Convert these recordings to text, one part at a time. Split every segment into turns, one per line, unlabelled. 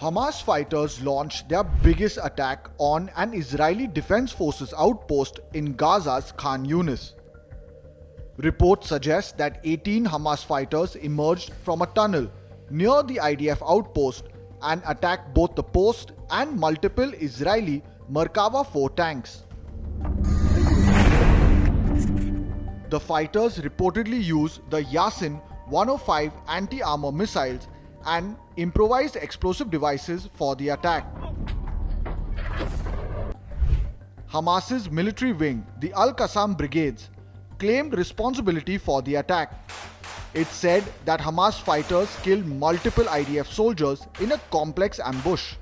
Hamas fighters launched their biggest attack on an Israeli Defense Forces outpost in Gaza's Khan Younis. Reports suggest that 18 Hamas fighters emerged from a tunnel near the IDF outpost and attacked both the post and multiple Israeli Merkava IV tanks. The fighters reportedly used the Yasin 105 anti-armour missiles and improvised explosive devices for the attack. Hamas's military wing, the Al-Qassam Brigades, claimed responsibility for the attack. It said that Hamas fighters killed multiple IDF soldiers in a complex ambush.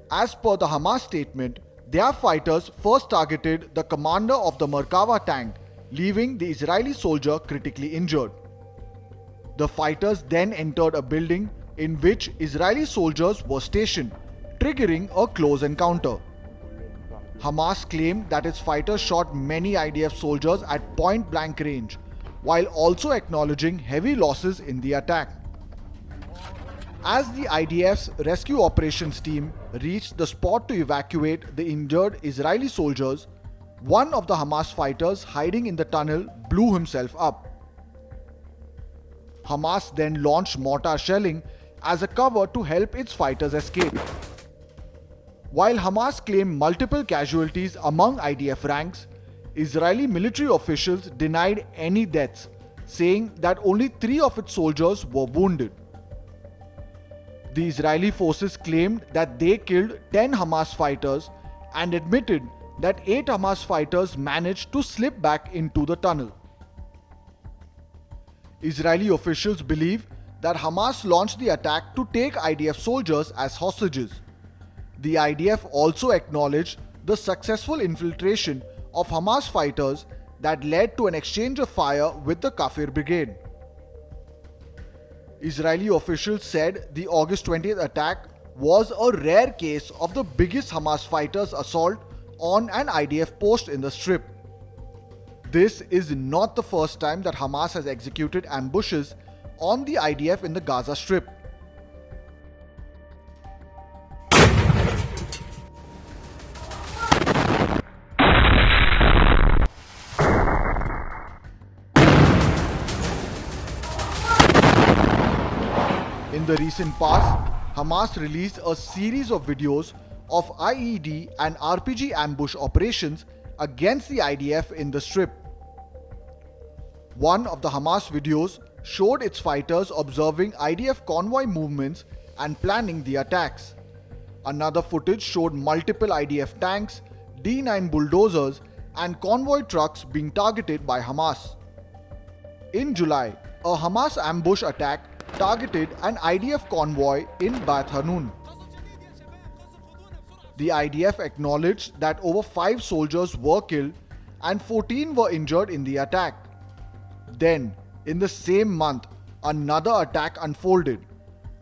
As per the Hamas statement, their fighters first targeted the commander of the Merkava tank, leaving the Israeli soldier critically injured. The fighters then entered a building in which Israeli soldiers were stationed, triggering a close encounter. Hamas claimed that its fighters shot many IDF soldiers at point-blank range, while also acknowledging heavy losses in the attack. As the IDF's rescue operations team reached the spot to evacuate the injured Israeli soldiers, one of the Hamas fighters hiding in the tunnel blew himself up. Hamas then launched mortar shelling as a cover to help its fighters escape. While Hamas claimed multiple casualties among IDF ranks, Israeli military officials denied any deaths, saying that only 3 of its soldiers were wounded. The Israeli forces claimed that they killed 10 Hamas fighters and admitted that 8 Hamas fighters managed to slip back into the tunnel. Israeli officials believe that Hamas launched the attack to take IDF soldiers as hostages. The IDF also acknowledged the successful infiltration of Hamas fighters that led to an exchange of fire with the Kafir brigade. Israeli officials said the August 20th attack was a rare case of the biggest Hamas fighters' assault on an IDF post in the Strip. This is not the first time that Hamas has executed ambushes on the IDF in the Gaza Strip. In the recent past, Hamas released a series of videos of IED and RPG ambush operations against the IDF in the Strip. One of the Hamas videos showed its fighters observing IDF convoy movements and planning the attacks. Another footage showed multiple IDF tanks, D9 bulldozers, and convoy trucks being targeted by Hamas. In July, a Hamas ambush attack targeted an IDF convoy in Beit Hanun. The IDF acknowledged that over 5 soldiers were killed and 14 were injured in the attack. Then, in the same month, another attack unfolded.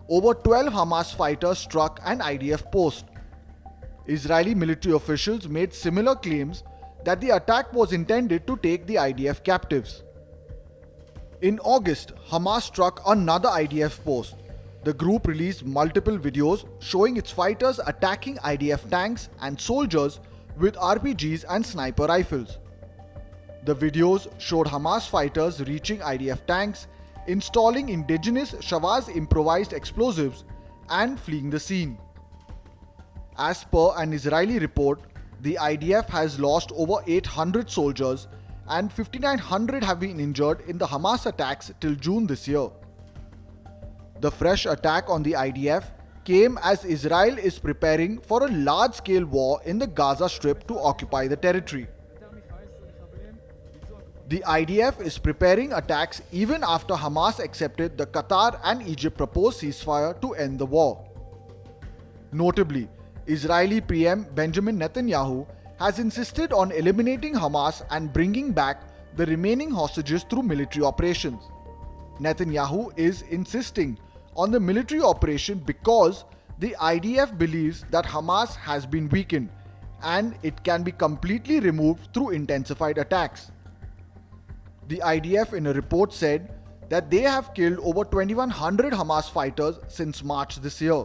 Over 12 Hamas fighters struck an IDF post. Israeli military officials made similar claims that the attack was intended to take the IDF captives. In August, Hamas struck another IDF post. The group released multiple videos showing its fighters attacking IDF tanks and soldiers with RPGs and sniper rifles. The videos showed Hamas fighters reaching IDF tanks, installing indigenous Shavaz improvised explosives, and fleeing the scene. As per an Israeli report, the IDF has lost over 800 soldiers and 5,900 have been injured in the Hamas attacks till June this year. The fresh attack on the IDF came as Israel is preparing for a large-scale war in the Gaza Strip to occupy the territory. The IDF is preparing attacks even after Hamas accepted the Qatar and Egypt proposed ceasefire to end the war. Notably, Israeli PM Benjamin Netanyahu has insisted on eliminating Hamas and bringing back the remaining hostages through military operations. Netanyahu is insisting on the military operation because the IDF believes that Hamas has been weakened and it can be completely removed through intensified attacks. The IDF in a report said that they have killed over 2,100 Hamas fighters since March this year.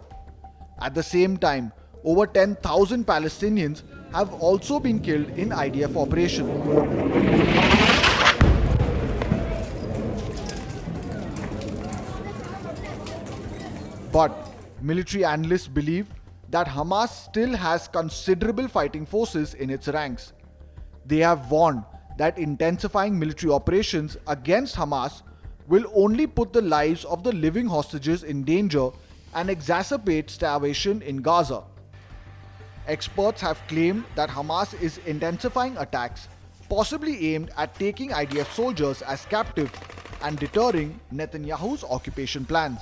At the same time, over 10,000 Palestinians have also been killed in IDF operations. But military analysts believe that Hamas still has considerable fighting forces in its ranks. They have warned that intensifying military operations against Hamas will only put the lives of the living hostages in danger and exacerbate starvation in Gaza. Experts have claimed that Hamas is intensifying attacks, possibly aimed at taking IDF soldiers as captive and deterring Netanyahu's occupation plans.